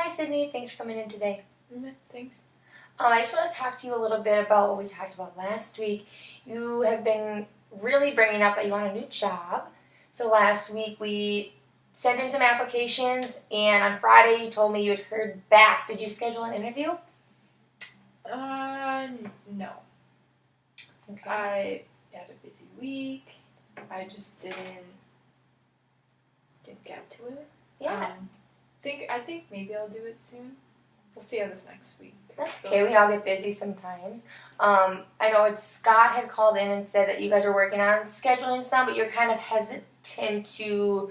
Hi, Sydney. Thanks for coming in today. Thanks. I just want to talk to you a little bit about what we talked about last week. You have been really bringing up that you want a new job. So last week we sent in some applications, and on Friday you told me you had heard back. Did you schedule an interview? No. Okay. I had a busy week. I just didn't get to it. Yeah. I think maybe I'll do it soon. We'll see how this next week That's okay. We all get busy sometimes. I know Scott had called in and said that you guys are working on scheduling some, but you're kind of hesitant to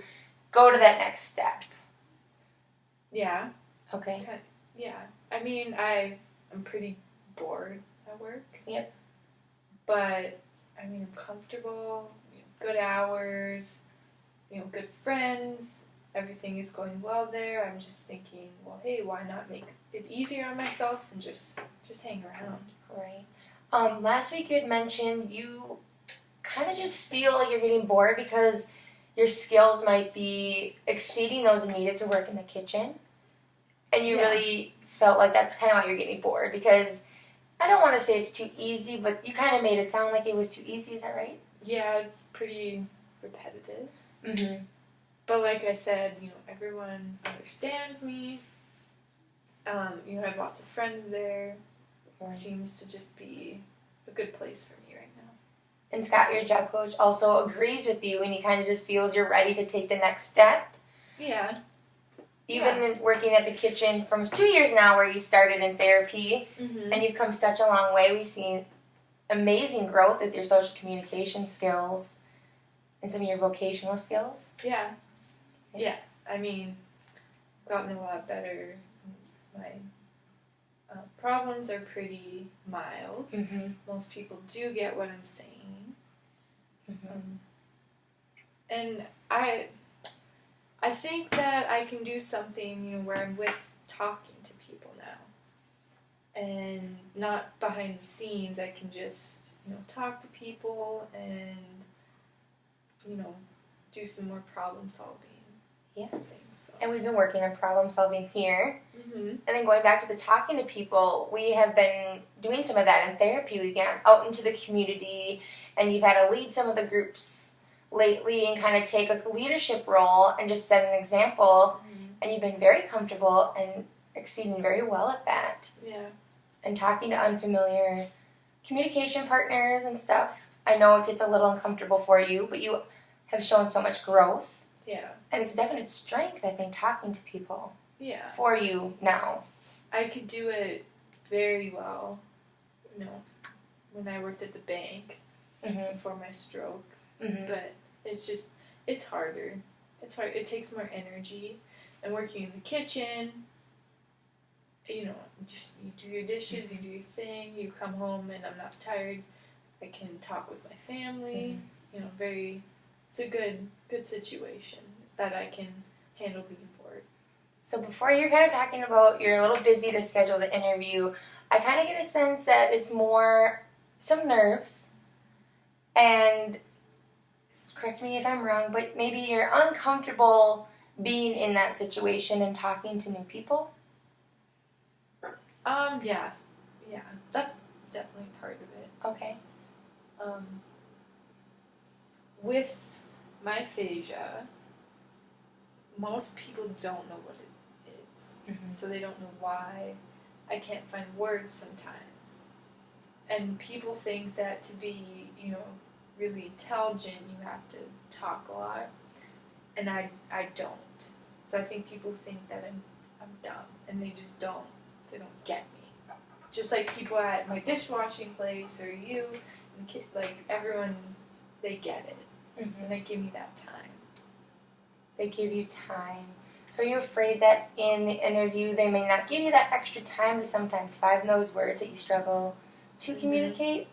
go to that next step. Yeah. Okay. Yeah. I mean, I'm pretty bored at work. Yep. But, I mean, I'm comfortable, good hours, good friends. Everything is going well there. I'm just thinking, well, hey, why not make it easier on myself and just hang around? Right. Last week you had mentioned you kind of just feel like you're getting bored because your skills might be exceeding those needed to work in the kitchen. And you really felt like that's kind of why you're getting bored, because I don't want to say it's too easy, but you kind of made it sound like it was too easy. Is that right? Yeah, it's pretty repetitive. Mm-hmm. But like I said, everyone understands me. I have lots of friends there. It seems to just be a good place for me right now. And Scott, your job coach, also agrees with you, and he kind of just feels you're ready to take the next step. Yeah. You've been working at the kitchen for almost 2 years now, where you started in therapy, and you've come such a long way. We've seen amazing growth with your social communication skills and some of your vocational skills. Yeah. Yeah. I mean, I've gotten a lot better. My problems are pretty mild. Mm-hmm. Most people do get what I'm saying. Mm-hmm. And I think that I can do something, where I'm talking to people now. And not behind the scenes. I can just, talk to people and, do some more problem solving. Yeah. Things, so. And we've been working on problem solving here. Mm-hmm. And then going back to the talking to people, we have been doing some of that in therapy. We've gone out into the community, and you've had to lead some of the groups lately and kind of take a leadership role and just set an example. Mm-hmm. And you've been very comfortable and exceeding very well at that. Yeah. And talking to unfamiliar communication partners and stuff. I know it gets a little uncomfortable for you, but you have shown so much growth. Yeah. And it's a definite strength, I think, talking to people. Yeah. For you now. I could do it very well, when I worked at the bank before my stroke. Mm-hmm. But it's harder. It's hard. It takes more energy. And working in the kitchen, you do your dishes, you do your thing, you come home and I'm not tired. I can talk with my family. It's a good situation that I can handle being bored. So before you're kind of talking about you're a little busy to schedule the interview, I kind of get a sense that it's more some nerves, and correct me if I'm wrong, but maybe you're uncomfortable being in that situation and talking to new people? Yeah, that's definitely part of it. Okay. With my aphasia, most people don't know what it is. Mm-hmm. So they don't know why I can't find words sometimes. And people think that to be, really intelligent, you have to talk a lot. And I don't. So I think people think that I'm dumb, and they just don't. They don't get me. Just like people at my dishwashing place or you, and everyone, they get it. Mm-hmm. And they give me that time. They give you time. So are you afraid that in the interview they may not give you that extra time to sometimes find those words that you struggle to communicate?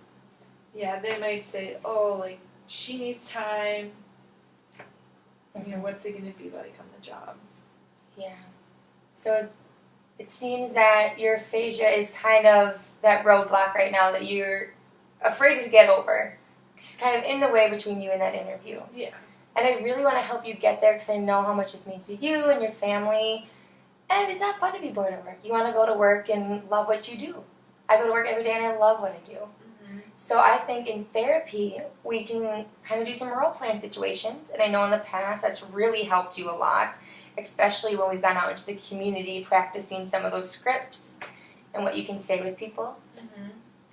Yeah, they might say, oh, she needs time. What's it going to be like on the job? Yeah. So it seems that your aphasia is kind of that roadblock right now that you're afraid to get over. It's kind of in the way between you and that interview. Yeah. And I really want to help you get there because I know how much this means to you and your family. And it's not fun to be bored at work. You want to go to work and love what you do. I go to work every day and I love what I do. So I think in therapy, we can kind of do some role-playing situations. And I know in the past that's really helped you a lot, especially when we've gone out into the community practicing some of those scripts and what you can say with people.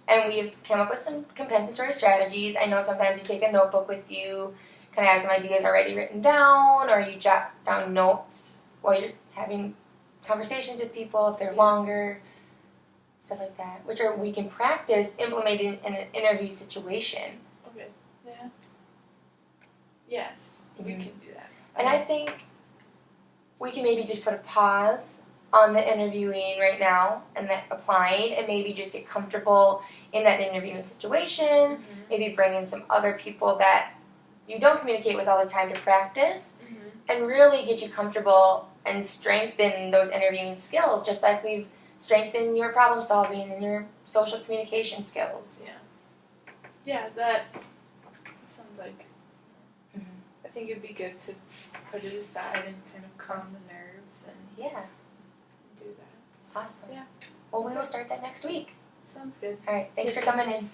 And we've come up with some compensatory strategies. I know sometimes you take a notebook with you, kind of have some ideas already written down, or you jot down notes while you're having conversations with people if they're longer. Stuff like that, which we can practice implementing in an interview situation. Okay. Yeah. Yes, we can do that. And I think we can maybe just put a pause on the interviewing right now and then applying, and maybe just get comfortable in that interviewing situation. Maybe bring in some other people that you don't communicate with all the time to practice, and really get you comfortable and strengthen those interviewing skills, just like we've strengthen your problem solving and your social communication skills. Yeah, that sounds like. I think it'd be good to put it aside and kind of calm the nerves and do that. Awesome. Yeah. Well, we will start that next week. Sounds good. All right. Thanks for coming in.